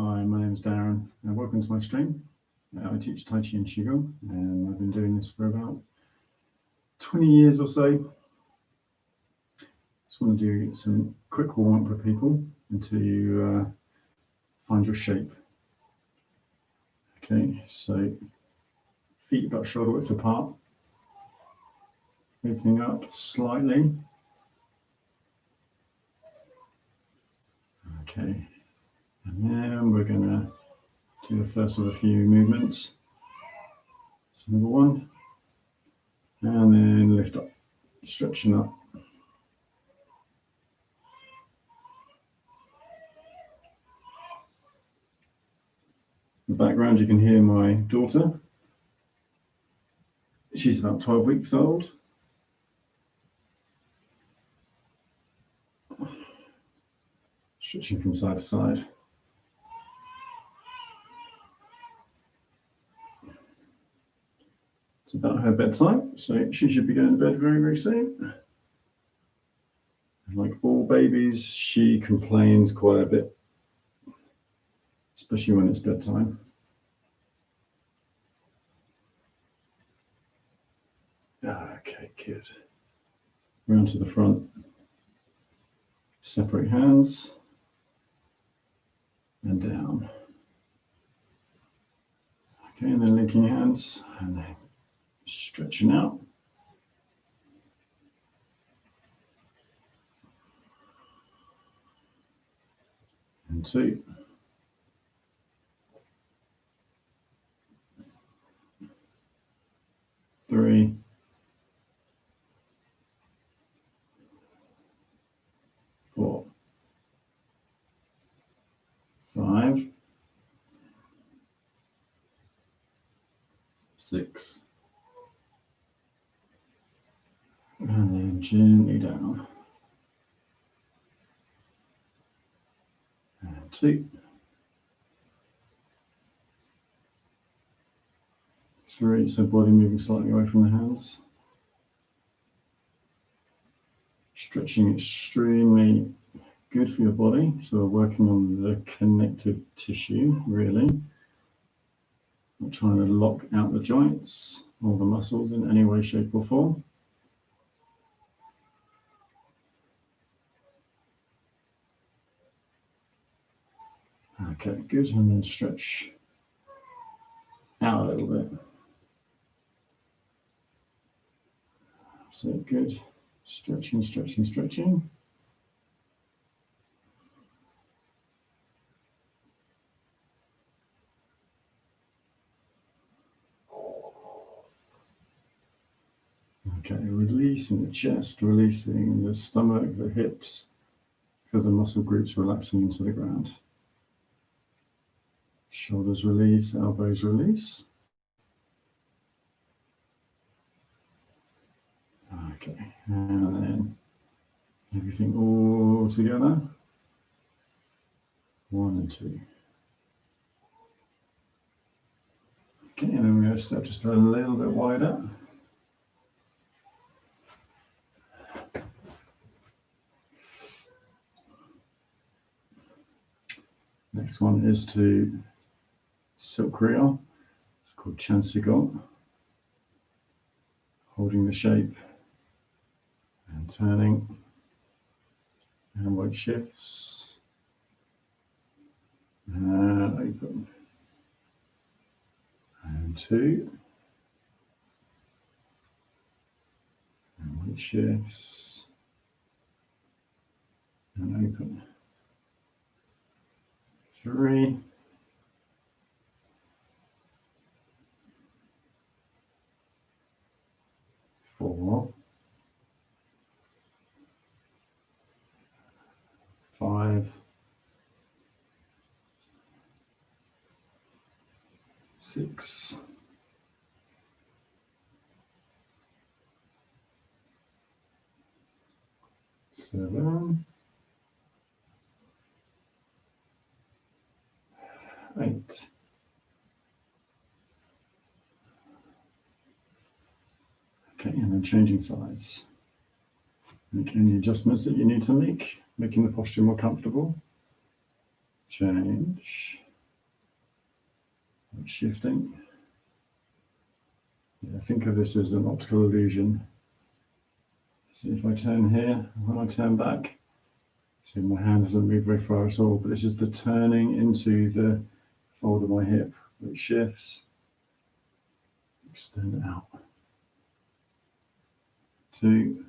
Hi, my name is Darren and welcome to my stream. I teach Taiji and Qi Gong and I've been doing this for about 20 years or so. Just want to do some quick warm-up for people until you find your shape. Okay, so feet about shoulder width apart, opening up slightly. Okay, and then we're going to do the first of a few movements. So number one, and then lift up, stretching up. In the background, you can hear my daughter. She's about 12 weeks old. Stretching from side to side. It's about her bedtime, so she should be going to bed very, very soon. Like all babies, she complains quite a bit, especially when it's bedtime. Okay, good. Round to the front. Separate hands and down. Okay, and then linking hands and then stretching out. And 2. 3. 4. 5. 6. And then gently down. And 2. 3, so body moving slightly away from the hands. Stretching extremely good for your body. So we're working on the connective tissue, really. Not trying to lock out the joints or the muscles in any way, shape or form. Okay, good, and then stretch out a little bit. So good, stretching, stretching, stretching. Okay, releasing the chest, releasing the stomach, the hips, feel the muscle groups relaxing into the ground. Shoulders release, elbows release. Okay, and then everything all together. 1 and 2. Okay, and then we're going to step just a little bit wider. Next one is to silk reel. It's called Chen Qi Gong. Holding the shape and turning. And weight shifts. And open. And 2. And weight shifts. And open. 3. 4. 5. 6. 7. 8. Okay, and then changing sides. Make any adjustments that you need to make, making the posture more comfortable. Change. shifting. Yeah, think of this as an optical illusion. See if I turn here, when I turn back, see my hand doesn't move very far at all, but it's just the turning into the fold of my hip, which shifts, extend it out. 2,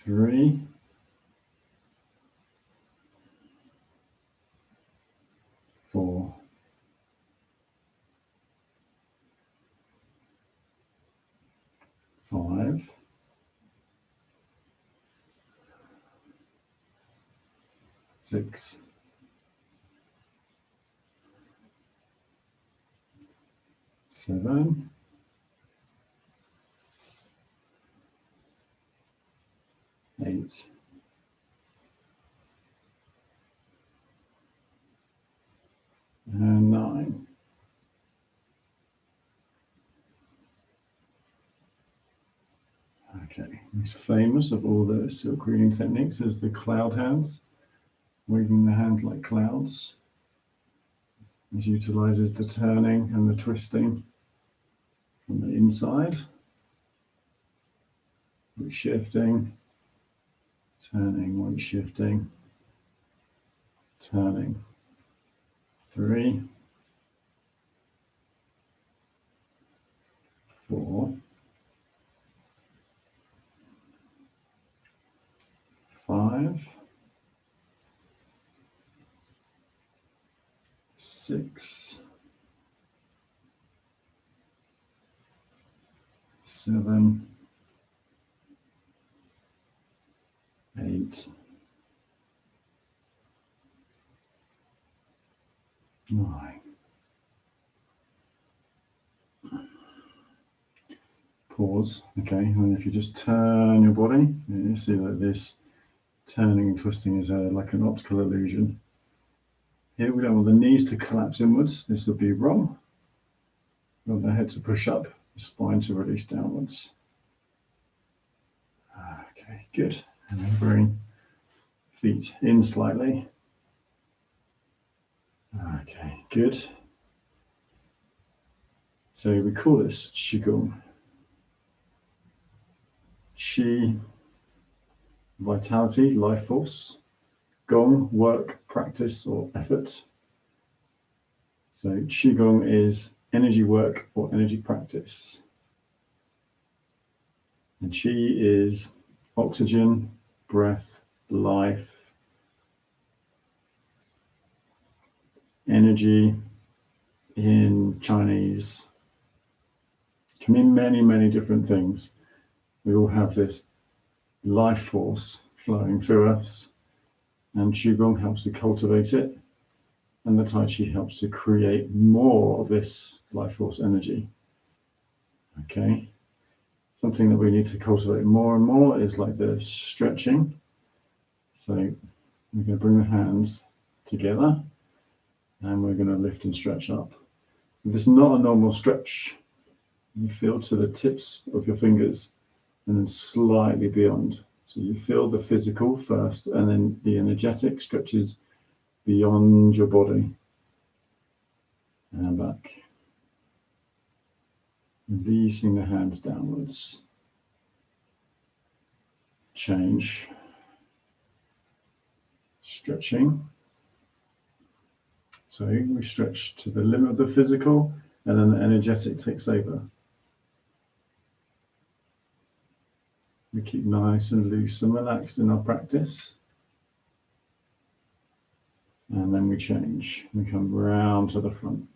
3, 4, 5, 6, 7, 8, and 9. Okay, most famous of all the silk reading techniques is the cloud hands, waving the hand like clouds. This utilizes the turning and the twisting from the inside, weight shifting, turning, weight shifting, turning. 3, 4, 5, 6, 7, 8, 9. Pause. Okay, and if you just turn your body, you see that this turning and twisting is like an optical illusion. Here we don't want the knees to collapse inwards. This would be wrong. We want the head to push up, the spine to release downwards. Okay, good. And then bring feet in slightly. Okay, good. So we call this Qi Gong. Qi, vitality, life force. Gong, work, practice, or effort. So Qi Gong is energy work or energy practice. And Qi is oxygen, breath, life, energy in Chinese. Can mean many, many different things. We all have this life force flowing through us, and Qigong helps to cultivate it, and the Tai Chi helps to create more of this life force energy. Okay, something that we need to cultivate more and more is like the stretching. So we're going to bring the hands together, and we're going to lift and stretch up. So this is not a normal stretch. You feel to the tips of your fingers and then slightly beyond. So you feel the physical first, and then the energetic stretches beyond your body and back. Releasing the hands downwards. Change. Stretching. So we stretch to the limit of the physical, and then the energetic takes over. We keep nice and loose and relaxed in our practice. And then we change. We come round to the front.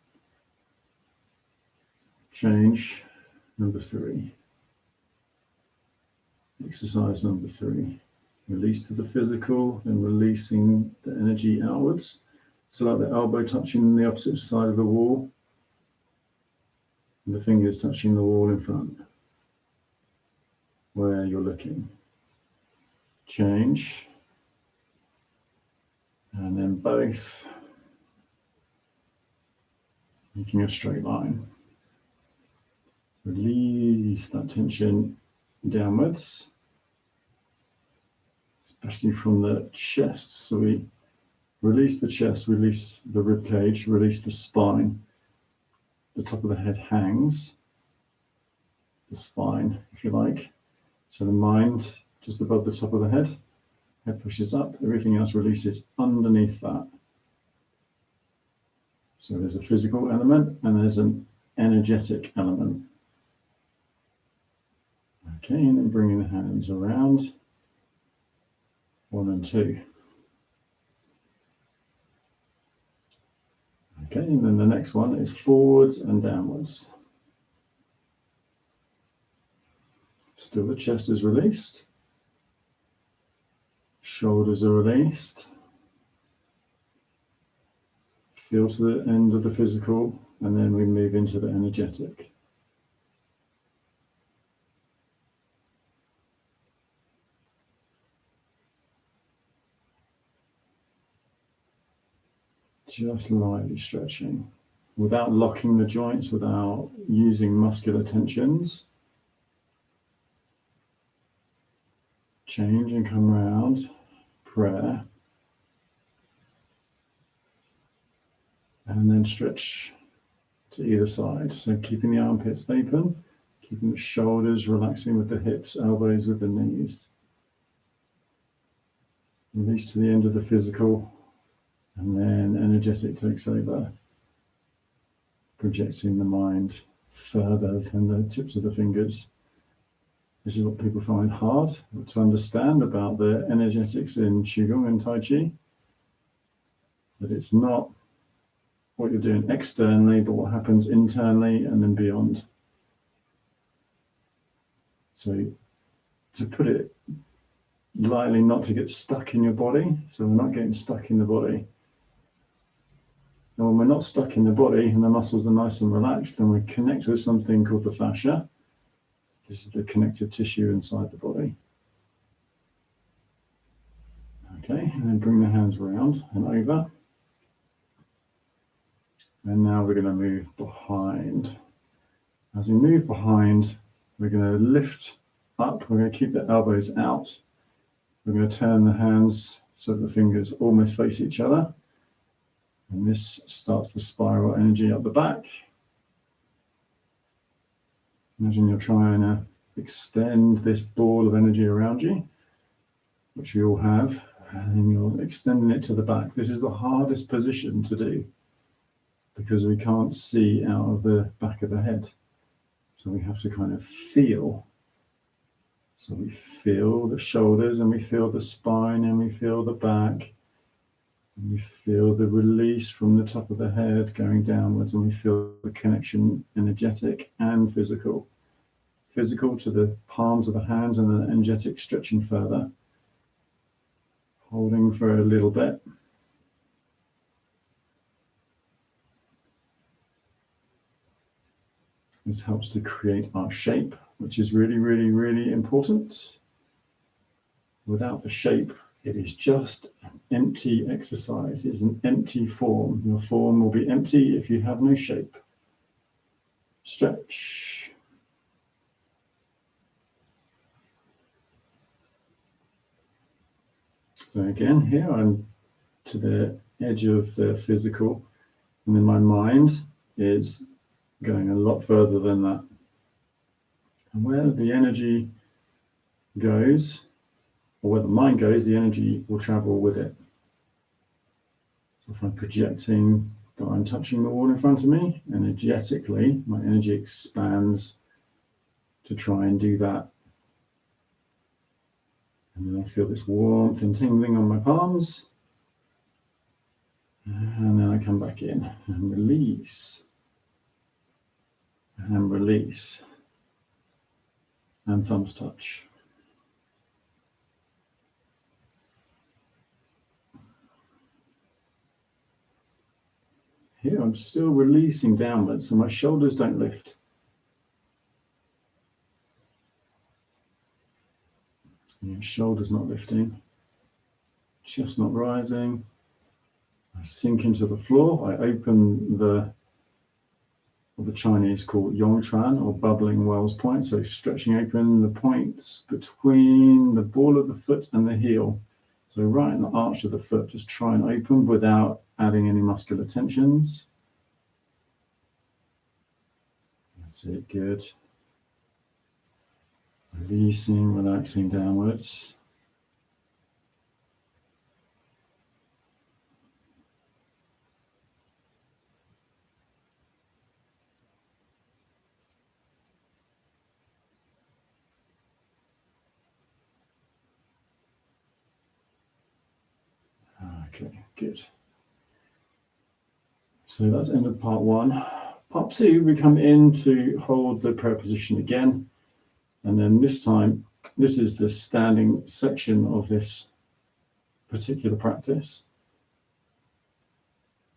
Change. Number 3. Exercise number 3. Release to the physical, then releasing the energy outwards. So like the elbow touching the opposite side of the wall, and the fingers touching the wall in front, where you're looking. Change. And then both, making a straight line. Release that tension downwards, especially from the chest. So we Release the chest, release the rib cage, release the spine. The top of the head hangs, the spine, if you like. So the mind just above the top of the head pushes up, everything else releases underneath that. So there's a physical element and there's an energetic element. Okay, and then bringing the hands around, 1 and 2. Okay, and then the next one is forwards and downwards. Still the chest is released, shoulders are released. Feel to the end of the physical, and then we move into the energetic. Just lightly stretching, without locking the joints, without using muscular tensions. Change and come round, prayer. And then stretch to either side. So keeping the armpits open, keeping the shoulders relaxing with the hips, elbows with the knees. Release to the end of the physical, and then energetic takes over, projecting the mind further than the tips of the fingers. This is what people find hard to understand about the energetics in Qigong and Taiji, that it's not what you're doing externally, but what happens internally and then beyond. So to put it lightly, not to get stuck in your body, so we're not getting stuck in the body. And when we're not stuck in the body and the muscles are nice and relaxed, then we connect with something called the fascia. This is the connective tissue inside the body. Okay, and then bring the hands around and over. And now we're going to move behind. As we move behind, we're going to lift up. We're going to keep the elbows out. We're going to turn the hands so that the fingers almost face each other. And this starts the spiral energy up the back. Imagine you're trying to extend this ball of energy around you, which we all have, and then you're extending it to the back. This is the hardest position to do because we can't see out of the back of the head. So we have to kind of feel. So we feel the shoulders and we feel the spine and we feel the back. And we feel the release from the top of the head going downwards, and we feel the connection, energetic and physical. Physical to the palms of the hands and then energetic stretching further. Holding for a little bit. This helps to create our shape, which is really, really, really important. Without the shape, it is just an empty exercise. It's an empty form. Your form will be empty if you have no shape. Stretch. So again, here I'm to the edge of the physical, and then my mind is going a lot further than that. And where the energy goes, or where the mind goes, the energy will travel with it. So if I'm projecting that I'm touching the wall in front of me, energetically, my energy expands to try and do that. And then I feel this warmth and tingling on my palms. And then I come back in and release. And release. And thumbs touch. Here I'm still releasing downwards, so my shoulders don't lift. Your shoulders not lifting, chest not rising. I sink into the floor. I open what the Chinese call yongchuan, or bubbling wells point. So stretching open the points between the ball of the foot and the heel. So right in the arch of the foot, just try and open without adding any muscular tensions. That's it, good. Releasing, relaxing downwards. Okay, good. So that's end of part one. Part two, we come in to hold the prayer position again. And then this time, this is the standing section of this particular practice.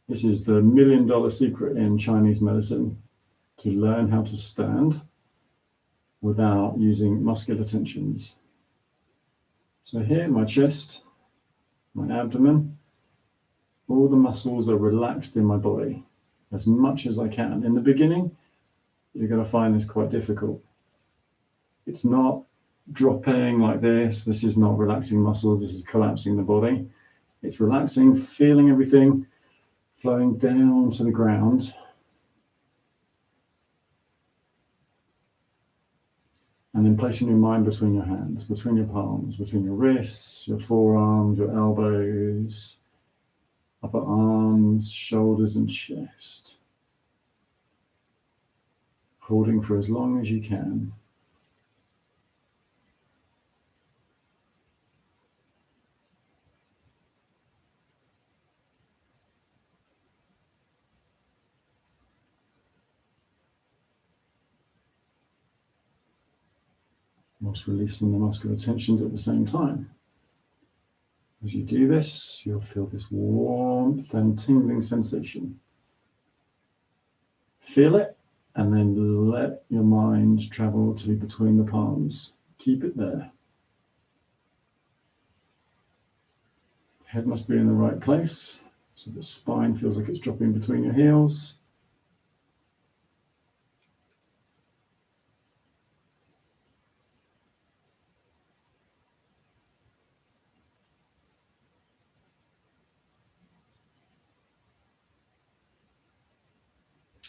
This is the $1,000,000 secret in Chinese medicine, to learn how to stand without using muscular tensions. So here, my chest, my abdomen, all the muscles are relaxed in my body as much as I can. In the beginning, you're going to find this quite difficult. It's not dropping like this. This is not relaxing muscles. This is collapsing the body. It's relaxing, feeling everything flowing down to the ground. And then placing your mind between your hands, between your palms, between your wrists, your forearms, your elbows, upper arms, shoulders, and chest. Holding for as long as you can. Whilst releasing the muscular tensions at the same time. As you do this, you'll feel this warmth and tingling sensation. Feel it, and then let your mind travel to between the palms. Keep it there. Head must be in the right place, so the spine feels like it's dropping between your heels.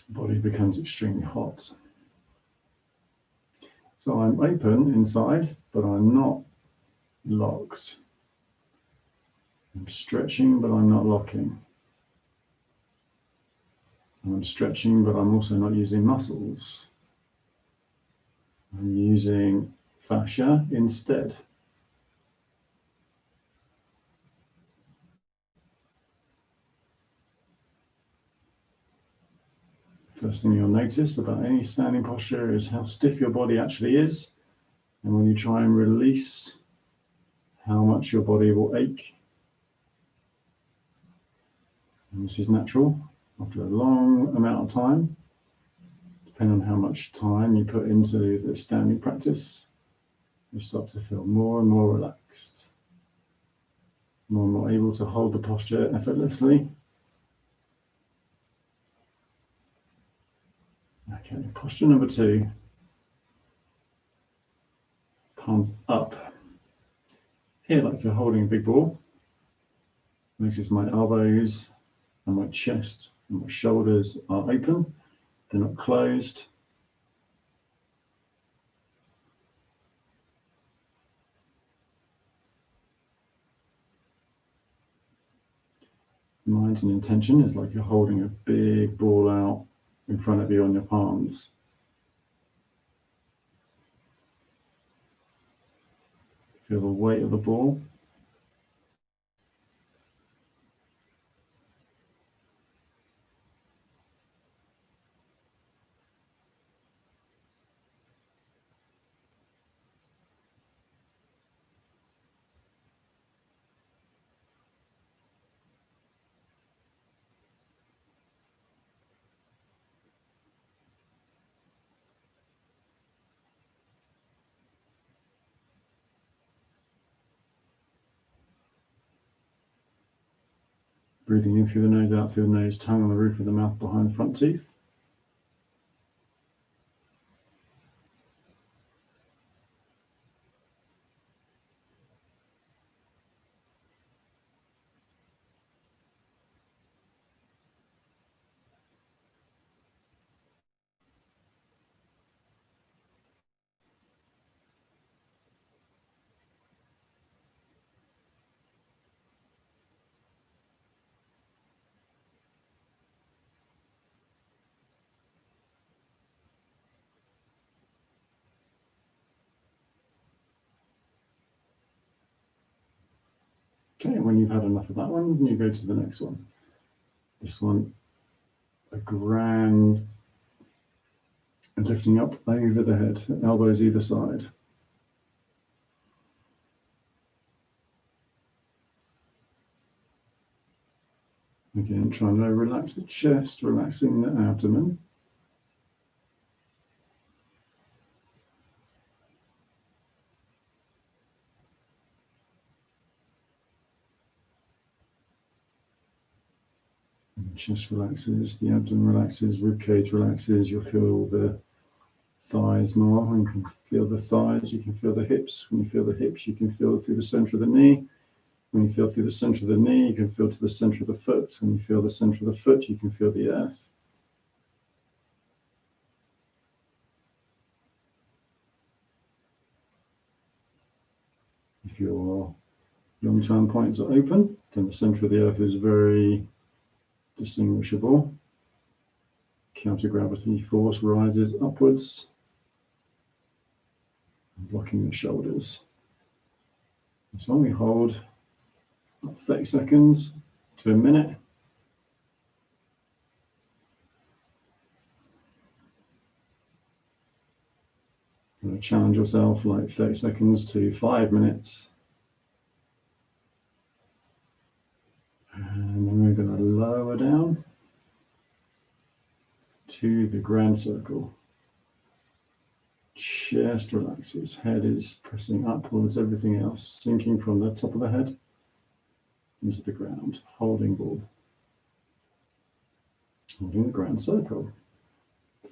Body becomes extremely hot. So I'm open inside, but I'm not locked. I'm stretching, but I'm not locking. I'm stretching, but I'm also not using muscles. I'm using fascia instead. First thing you'll notice about any standing posture is how stiff your body actually is. And when you try and release, how much your body will ache. And this is natural after a long amount of time. Depending on how much time you put into the standing practice, you start to feel more and more relaxed, more and more able to hold the posture effortlessly. Okay, posture number two, palms up. Here, like you're holding a big ball. Notice my elbows and my chest and my shoulders are open. They're not closed. Mind and intention is like you're holding a big ball out in front of you on your palms. Feel the weight of the ball. Breathing in through the nose, out through the nose, tongue on the roof of the mouth behind the front teeth. Okay, when you've had enough of that one, you go to the next one. This one, a grand and lifting up over the head, elbows either side. Again, trying to relax the chest, relaxing the abdomen. And the chest relaxes, the abdomen relaxes, ribcage relaxes. You'll feel the thighs more. When you can feel the thighs, you can feel the hips. When you feel the hips, you can feel through the center of the knee. When you feel through the center of the knee, you can feel to the center of the foot. When you feel the center of the foot, you can feel the earth. If your long-term points are open, then the center of the earth is very distinguishable. Counter-gravity force rises upwards, blocking the shoulders. So we hold 30 seconds to a minute. You're going to challenge yourself like 30 seconds to 5 minutes. And then we're going to lower down to the grand circle. Chest relaxes, head is pressing upwards, everything else sinking from the top of the head into the ground, holding ball. Holding the grand circle.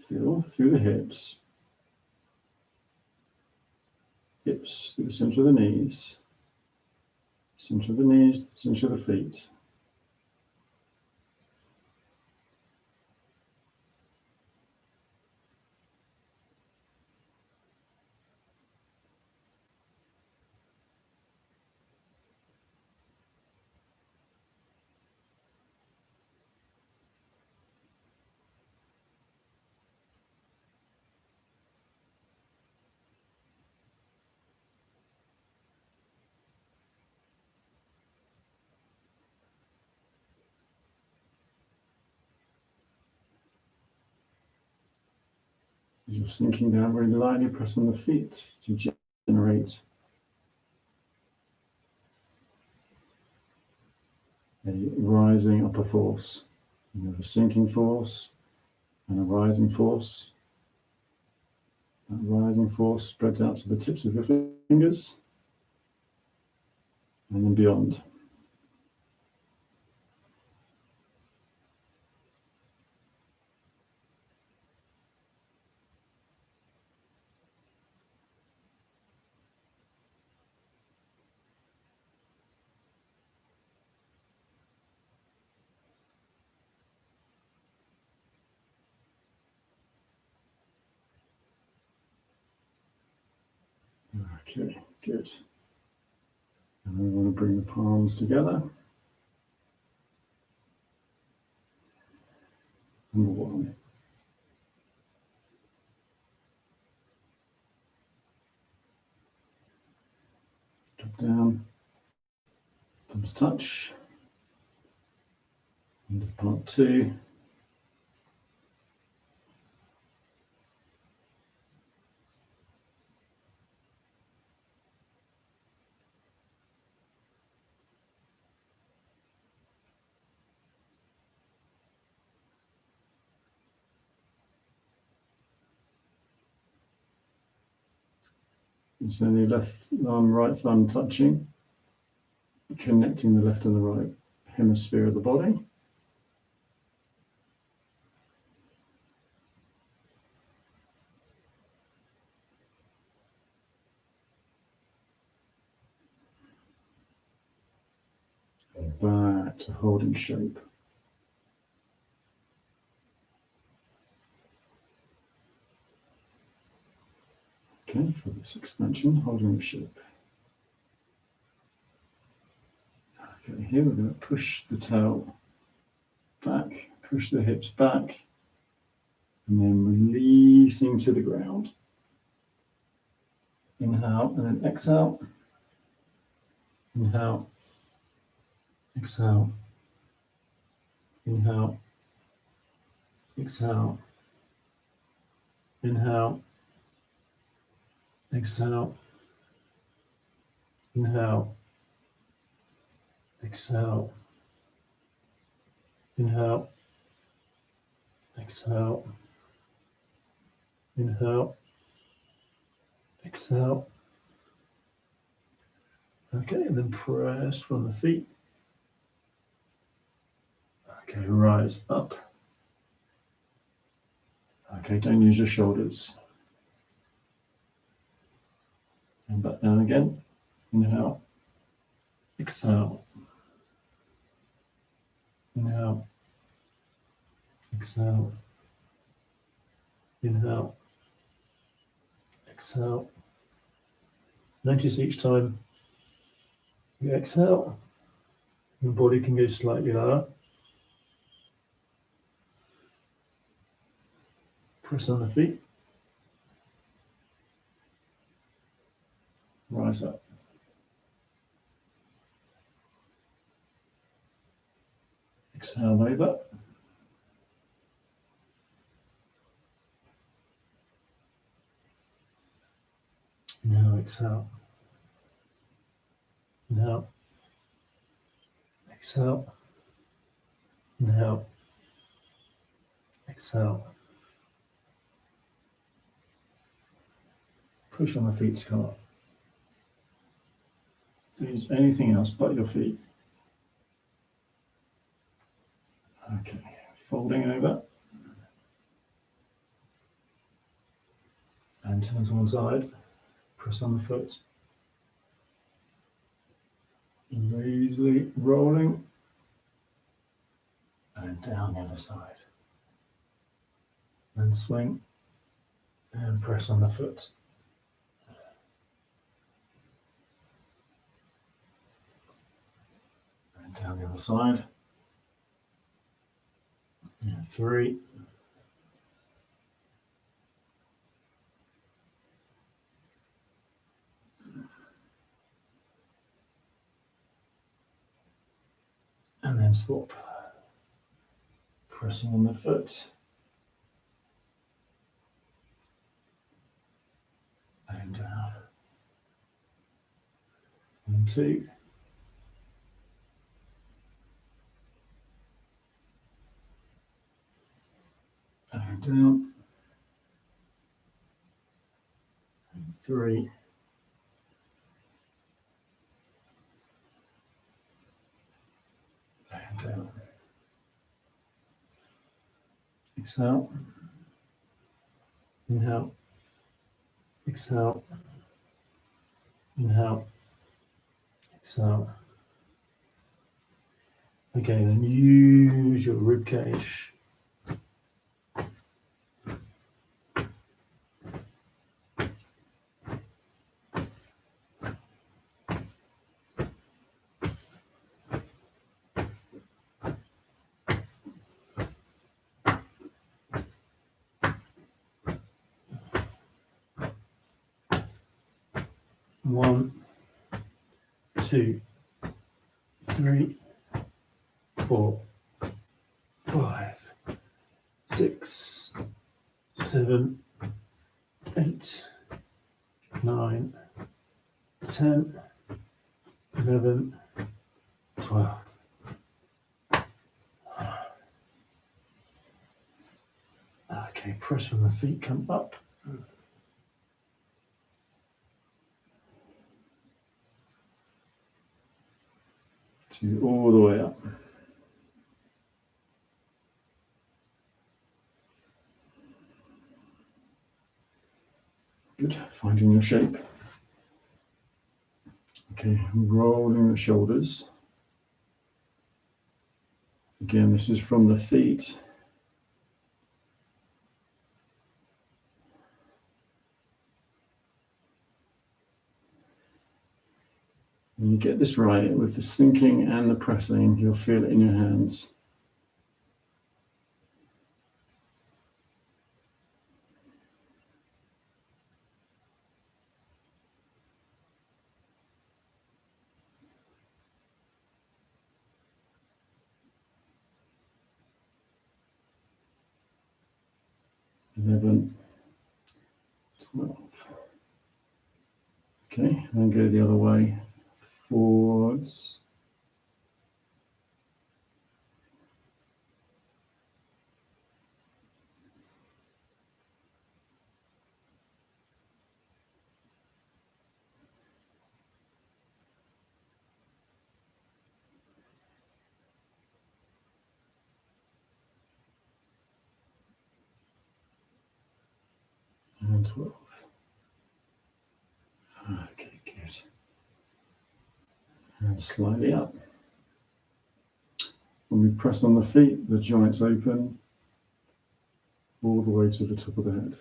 Feel through the hips. Hips through the center of the knees. Center of the knees, center of the feet. As you're sinking down very lightly, press on the feet to generate a rising upper force. You have a sinking force and a rising force. That rising force spreads out to the tips of your fingers and then beyond. Okay, good. And we want to bring the palms together. Number one. Drop down. Thumbs touch. Into part two. So the left arm, right thumb touching, connecting the left and the right hemisphere of the body. Back to holding shape. Okay, for this expansion, holding the shape. Okay, here we're going to push the toe back, push the hips back, and then releasing to the ground. Inhale and then exhale. Inhale exhale, inhale, exhale, inhale, exhale, inhale, exhale, inhale, exhale, inhale, exhale. Okay, and then press from the feet. Okay, rise up. Okay, don't use your shoulders. And back down again. Inhale, exhale, inhale, exhale, inhale, exhale. Notice each time you exhale, your body can go slightly lower. Press on the feet. Rise up. Exhale over. Now exhale. Inhale. Exhale. Inhale. Exhale. Push on the feet to come up. Use anything else but your feet. Okay, folding over. And turn to one side. Press on the foot. Easily rolling. And down the other side. Then swing. And press on the foot. And down the other side. And 3. And then swap. Pressing on the foot. And down. And 2. And down. And 3. And down. Exhale. Inhale. Exhale. Inhale. Exhale. Okay, then use your rib cage. One, 2, 3, 4, 5, 6, 7, 8, 9, 10, 11, 12. Okay, press from the feet, come up. To all the way up. Good, finding your shape. Okay, rolling the shoulders. Again, this is from the feet. When you get this right, with the sinking and the pressing, you'll feel it in your hands. 11, 12. Okay, then go the other way, forwards. And 12. Okay, good. And slightly up. When we press on the feet, the joints open all the way to the top of the head.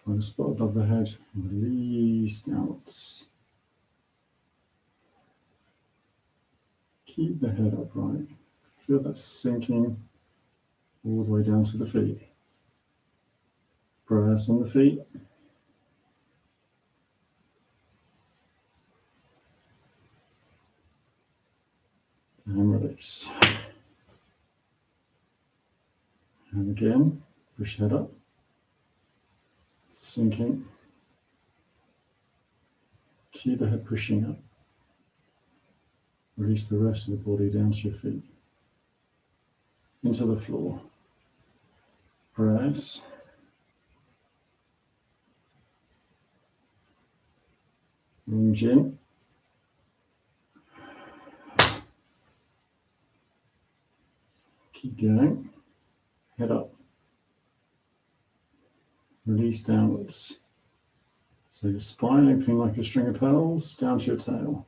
Find a spot above the head, release downwards. Keep the head upright. Feel that sinking all the way down to the feet. Press on the feet. And release. And again, push head up. Sinking. Keep the head pushing up. Release the rest of the body down to your feet. Into the floor. Press. Long chin. Keep going. Head up. Release downwards. So your spine opening like a string of pearls down to your tail.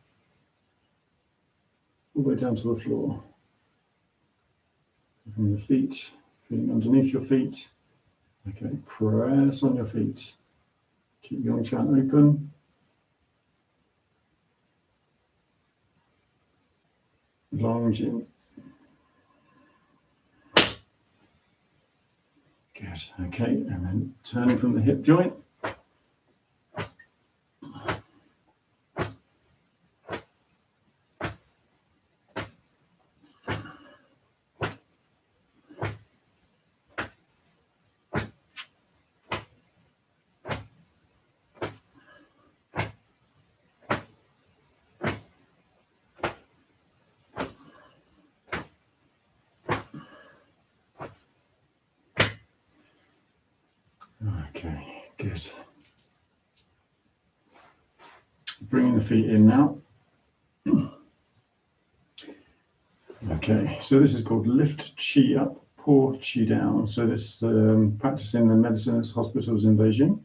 All the way down to the floor. From your feet, feeling underneath your feet. Okay, press on your feet. Keep Yang Chen open. Long chin. Good. Okay, and then turning from the hip joint. Okay, good. Bringing the feet in now. Okay, so this is called lift chi up, pour chi down. So this practice in the medicine hospitals in Beijing.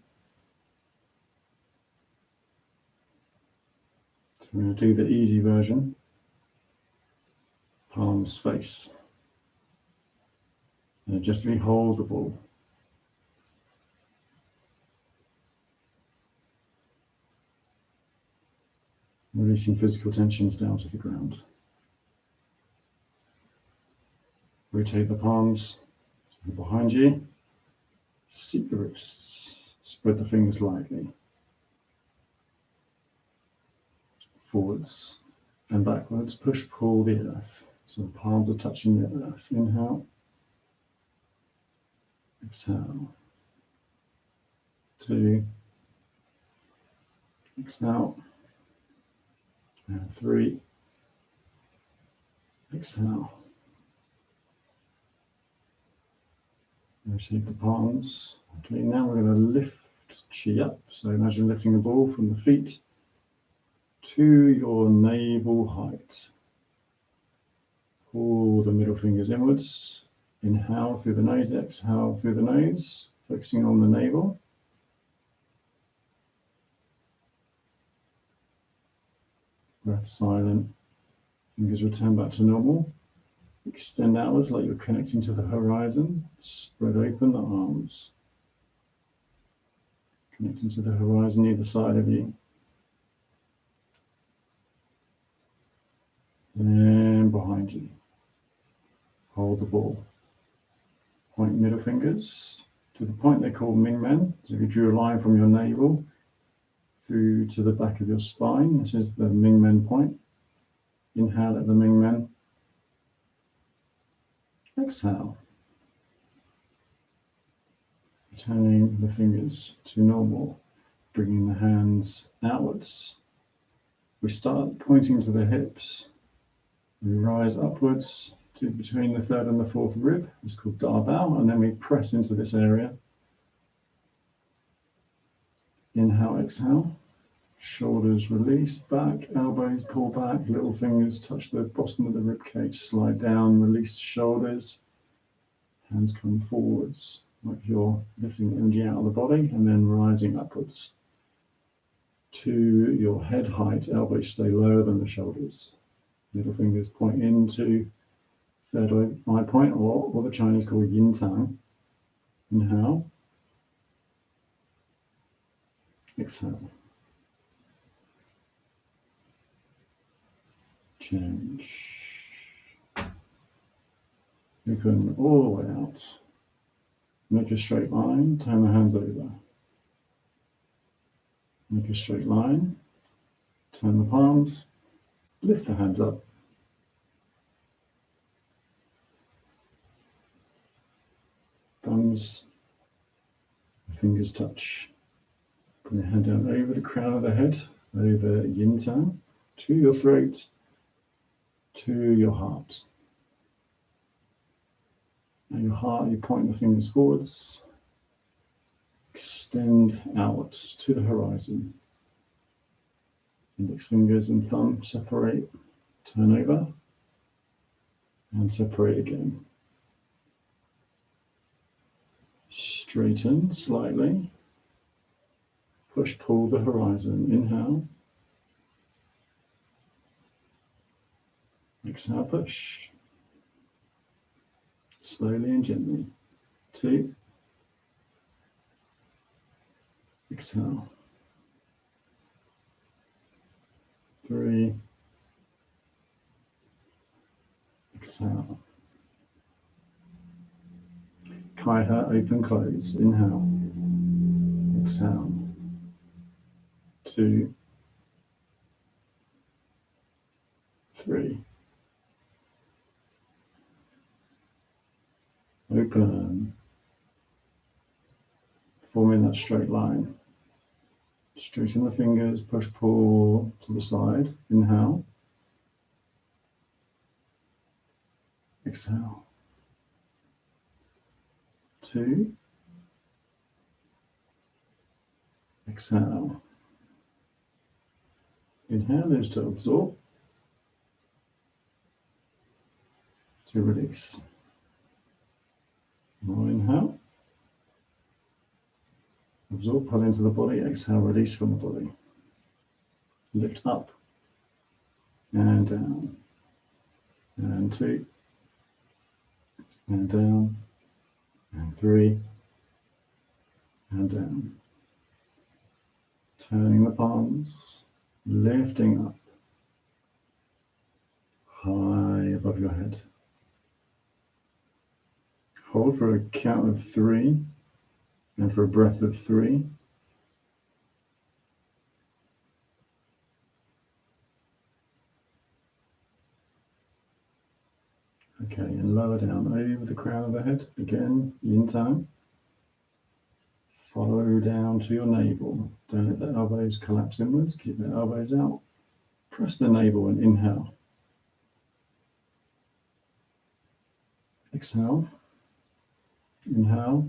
So we're going to do the easy version. Palms face. And just hold the ball. Releasing physical tensions down to the ground. Rotate the palms behind you. Seat the wrists. Spread the fingers lightly. Forwards and backwards. Push, pull the earth. So the palms are touching the earth. Inhale. Exhale. 2. Exhale. And 3. Exhale. Rotate the palms. Okay, now we're going to lift chi up. So imagine lifting a ball from the feet to your navel height. Pull the middle fingers inwards. Inhale through the nose, exhale through the nose, focusing on the navel. Breath silent. Fingers return back to normal. Extend outwards like you're connecting to the horizon. Spread open the arms. Connecting to the horizon either side of you. And behind you. Hold the ball. Point middle fingers to the point they call Ming Men. So if you drew a line from your navel through to the back of your spine, this is the Ming Men point. Inhale at the Ming Men. Exhale. Turning the fingers to normal, bringing the hands outwards. We start pointing to the hips. We rise upwards to between the third and the fourth rib. It's called Da Bao, and then we press into this area. Inhale, exhale. Shoulders release back, elbows pull back, little fingers touch the bottom of the rib cage, slide down, release shoulders, hands come forwards like you're lifting energy out of the body, and then rising upwards to your head height. Elbows stay lower than the shoulders. Middle fingers point into third eye point, or what the Chinese call yin tang. Inhale, exhale. Change. Open all the way out. Make a straight line, turn the hands over. Make a straight line, turn the palms, lift the hands up. Thumbs, fingers touch. Bring the hand down over the crown of the head, over yin tang, to your throat, to your heart. At your heart, you point the fingers forwards, extend outwards to the horizon. Index fingers and thumb separate, turn over, and separate again. Straighten slightly, push, pull the horizon. Inhale, exhale, push. Slowly and gently. 2, exhale. 3, exhale. Kai-ha, open, close. Inhale, exhale. 2, 3. Open. Forming that straight line. Straighten the fingers, push, pull to the side. Inhale. Exhale. 2. Exhale. Inhale is to absorb. To release. More inhale. Absorb, pull into the body. Exhale, release from the body. Lift up and down. And 2. And down. And 3. And down. Turning the palms. Lifting up. High above your head. Hold for a count of 3 and for a breath of 3. Okay, and lower down over the crown of the head. Again, yin tang. Follow down to your navel. Don't let the elbows collapse inwards. Keep the elbows out. Press the navel and inhale. Exhale. Inhale.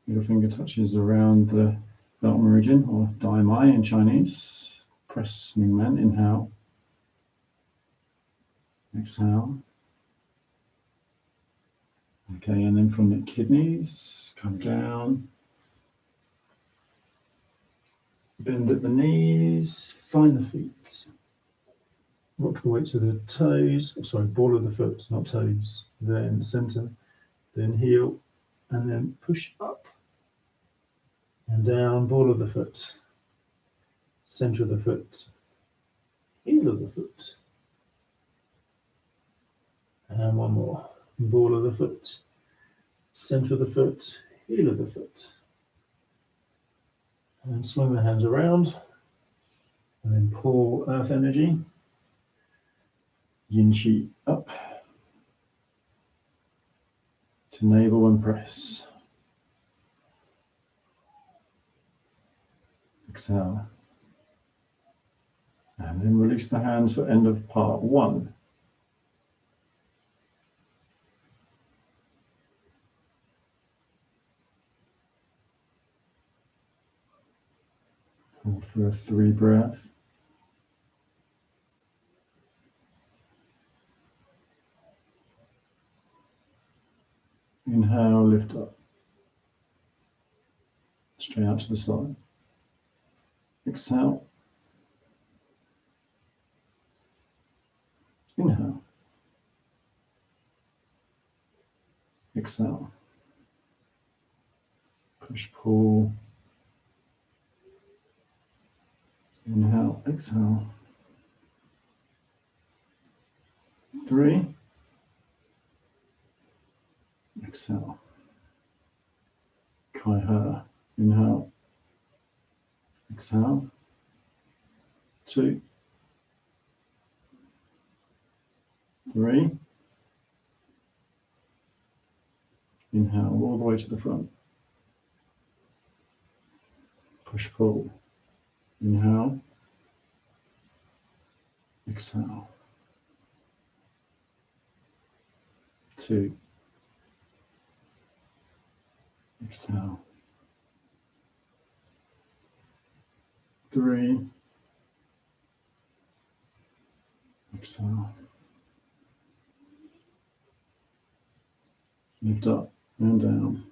Middle finger touches around the belt meridian, or Dai Mai in Chinese. Press Ming Man. Inhale. Exhale. Okay, and then from the kidneys, come down. Bend at the knees. Find the feet. Rock the weight to the toes. Ball of the foot, not toes. Then center. Then heel. And then push up. And down, ball of the foot, center of the foot, heel of the foot, and one more, ball of the foot, center of the foot, heel of the foot, and swing the hands around, and then pull earth energy, yin qi up to navel and press. Exhale. And then release the hands for end of part 1. Hold for a 3 breath. Inhale, lift up. Straight out to the side. Exhale. Inhale. Exhale. Push, pull. Inhale, exhale. 3. Exhale. Kai Ha. Inhale. Exhale. 2. 3. Inhale all the way to the front. Push, pull. Inhale. Exhale. 2. Exhale. 3. Exhale. Lift up and down.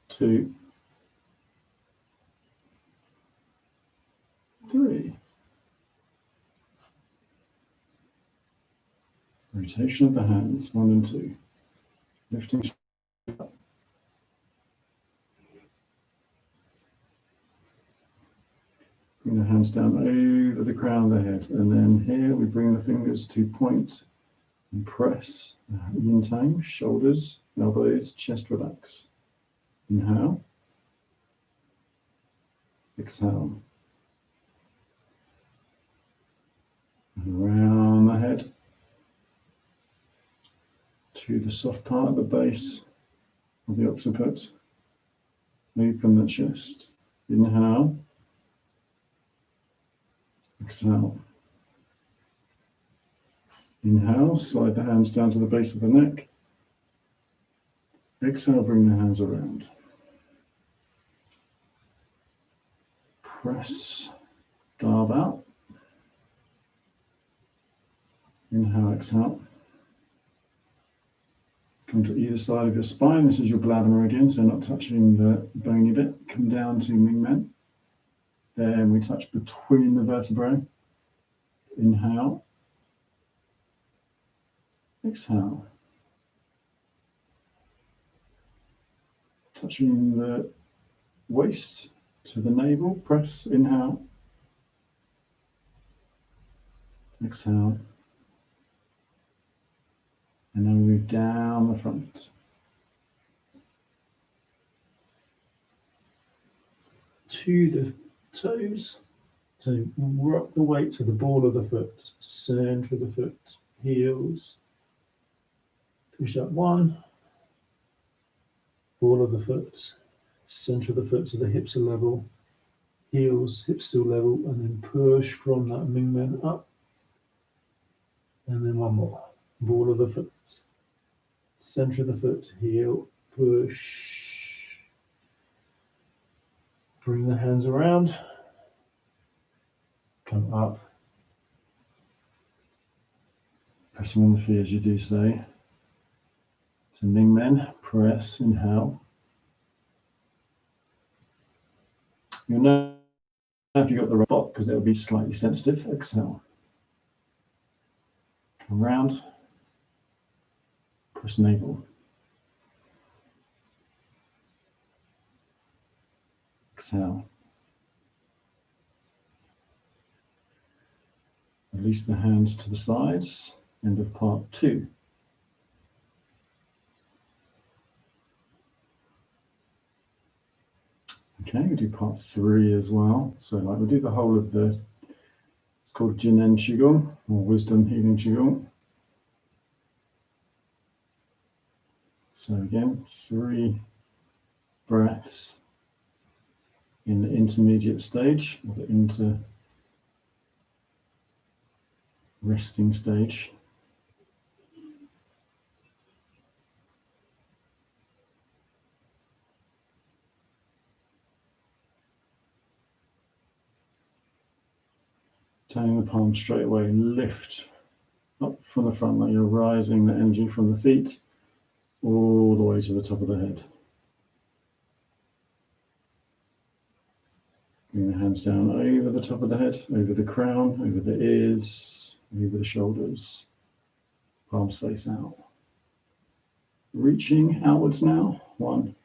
2. 3. Rotation of the hands, 1 and 2. Lifting up. Bring the hands down over the crown of the head. And then here we bring the fingers to point and press. Yin Tang, shoulders, elbows, chest relax. Inhale. Exhale. And around the head to the soft part at the base of the occiput. Open the chest. Inhale. Exhale. Inhale, slide the hands down to the base of the neck. Exhale, bring the hands around. Press, dive out. Inhale, exhale. Come to either side of your spine. This is your bladder meridian, so not touching the bony bit. Come down to Ming Men. Then we touch between the vertebrae. Inhale. Exhale. Touching the waist to the navel. Press. Inhale. Exhale. And then we move down the front. To the toes. So rock the weight to the ball of the foot, center of the foot, heels. Push up 1. Ball of the foot, center of the foot so the hips are level, heels, hips still level, and then push from that Ming Men up. And then 1 more. Ball of the foot, center of the foot, heel, push. Bring the hands around. Come up. Pressing on the feet as you do so. To Ming Men, press, inhale. You'll know if you've got the right spot because it'll be slightly sensitive. Exhale. Come round. Press navel. Exhale. Release the hands to the sides. End of part 2. Okay, we do part 3 as well. So like we'll do the whole of the, it's called Yang and Qi Gong, or Wisdom Healing Qi Gong. So again, 3 breaths. in the intermediate stage, or the resting stage. Turning the palm straight away, lift up from the front like you're rising the energy from the feet all the way to the top of the head. Bring the hands down over the top of the head, over the crown, over the ears, over the shoulders, palms face out. Reaching outwards now. 1.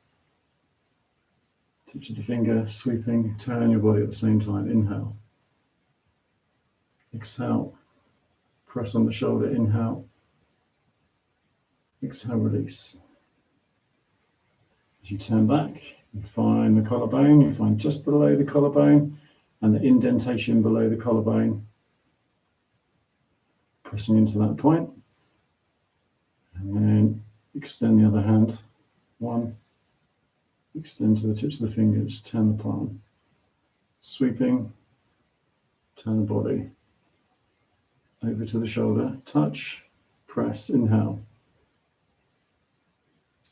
Tips of the finger, sweeping, turn your body at the same time. Inhale. Exhale. Press on the shoulder, inhale. Exhale, release. As you turn back, you find the collarbone, you find just below the collarbone and the indentation below the collarbone. Pressing into that point. And then extend the other hand. 1. Extend to the tips of the fingers, turn the palm. Sweeping, turn the body. Over to the shoulder, touch, press, inhale.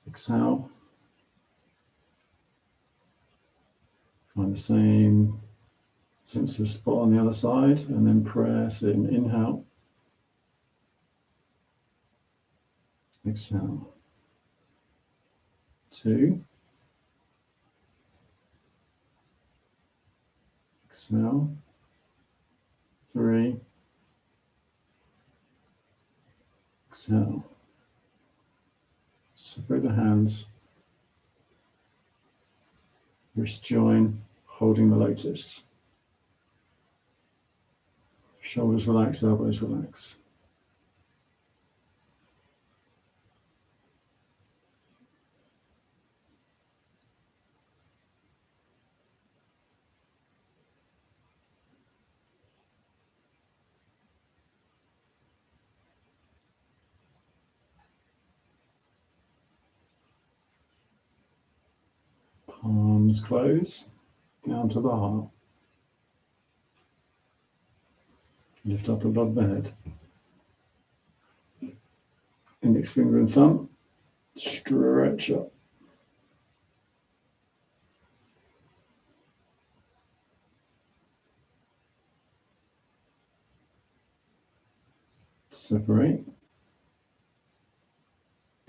Exhale. Find the same sensitive spot on the other side, and then press in, inhale. Exhale. 2. Exhale. 3. Exhale. Separate the hands. Wrist join, holding the lotus. Shoulders relax, elbows relax. Palms close, down to the heart. Lift up above the head. Index finger and thumb, stretch up. Separate.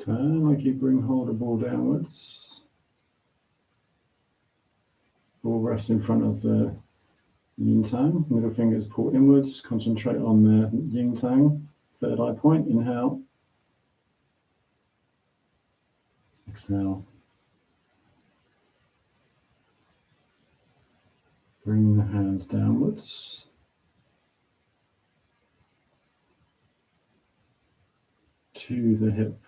Turn like you bring hold of ball downwards. Ball rests in front of the yin tang. Middle fingers pull inwards. Concentrate on the yin tang. Third eye point. Inhale. Exhale. Bring the hands downwards. To the hip.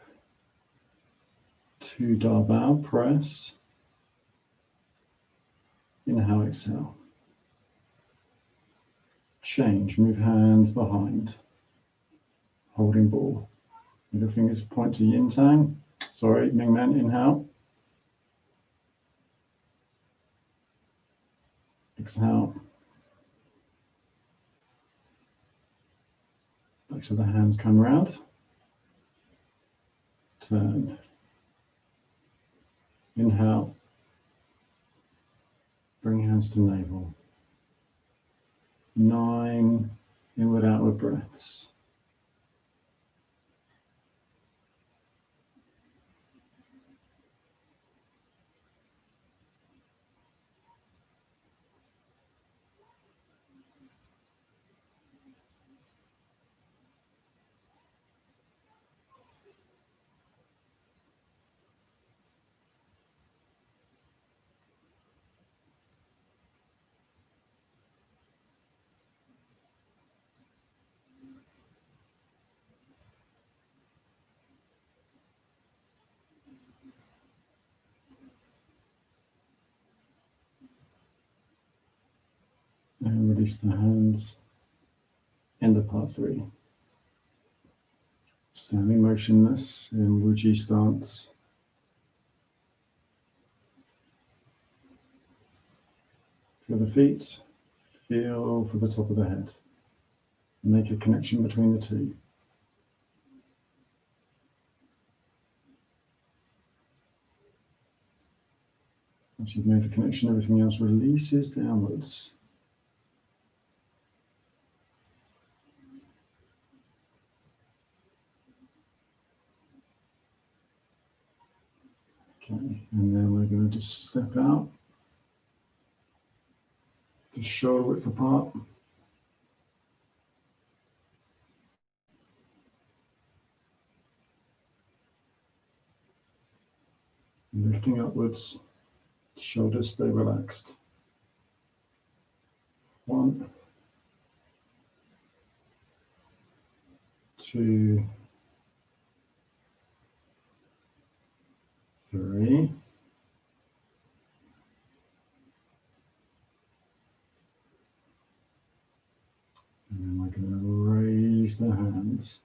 To Da Bao, press. Inhale, exhale. Change, move hands behind. Holding ball. Middle fingers point to yin tang. Sorry, Ming Men, inhale. Exhale. Back so the hands come round. Turn. Inhale. Bring hands to navel. 9 inward outward breaths. And release the hands. End of part 3. Standing motionless in Wuji stance. for the feet, feel for the top of the head. Make a connection between the two. Once you've made a connection, everything else releases downwards. Okay, and then we're going to just step out, just shoulder width apart. Lifting upwards, shoulders stay relaxed. 1, 2, 3. And then we're going to raise the hands.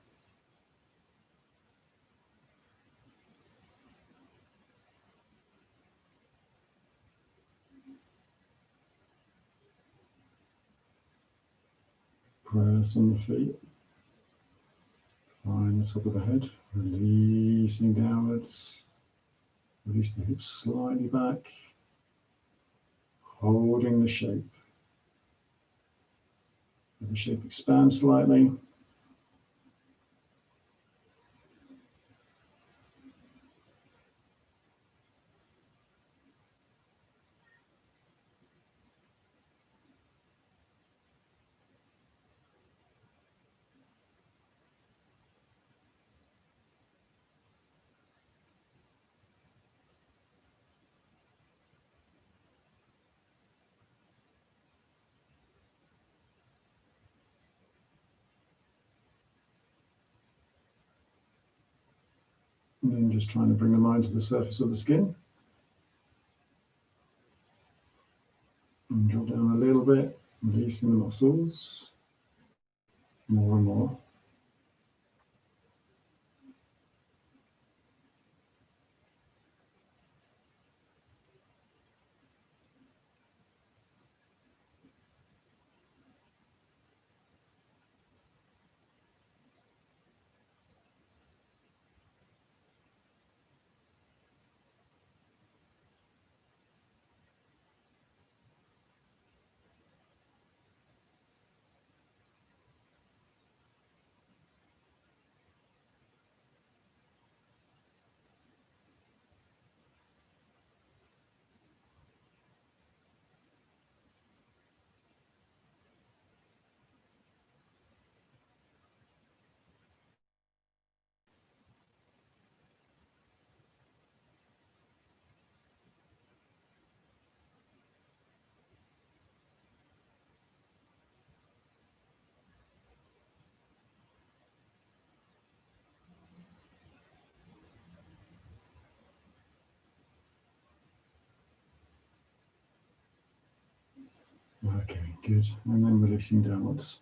Press on the feet. Find the top of the head, releasing downwards. Release the hips slightly back, holding the shape. Let the shape expand slightly. And then just trying to bring the mind to the surface of the skin. And drop down a little bit, releasing the muscles. More and more. Okay, good. And then releasing downwards.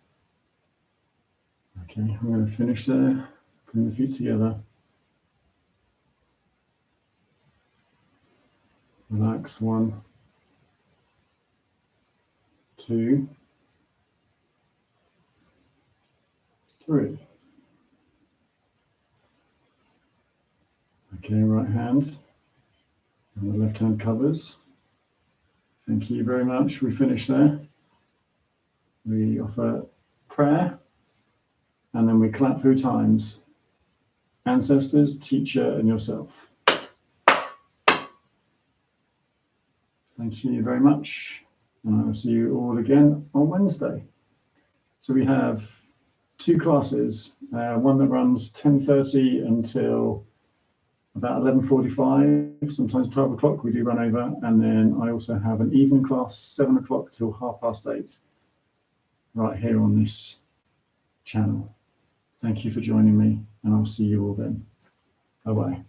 Okay, I'm going to finish there. Bring the feet together. Relax. 1, 2, 3. Okay, right hand. And the left hand covers. Thank you very much. We finished there. We offer prayer. And then we clap 3 times. Ancestors, teacher, and yourself. Thank you very much. And I will see you all again on Wednesday. So we have 2 classes, one that runs 10:30 until about 11:45, sometimes 12 o'clock, we do run over. And then I also have an evening class, 7 o'clock till 8:30, right here on this channel. Thank you for joining me, and I'll see you all then. Bye-bye.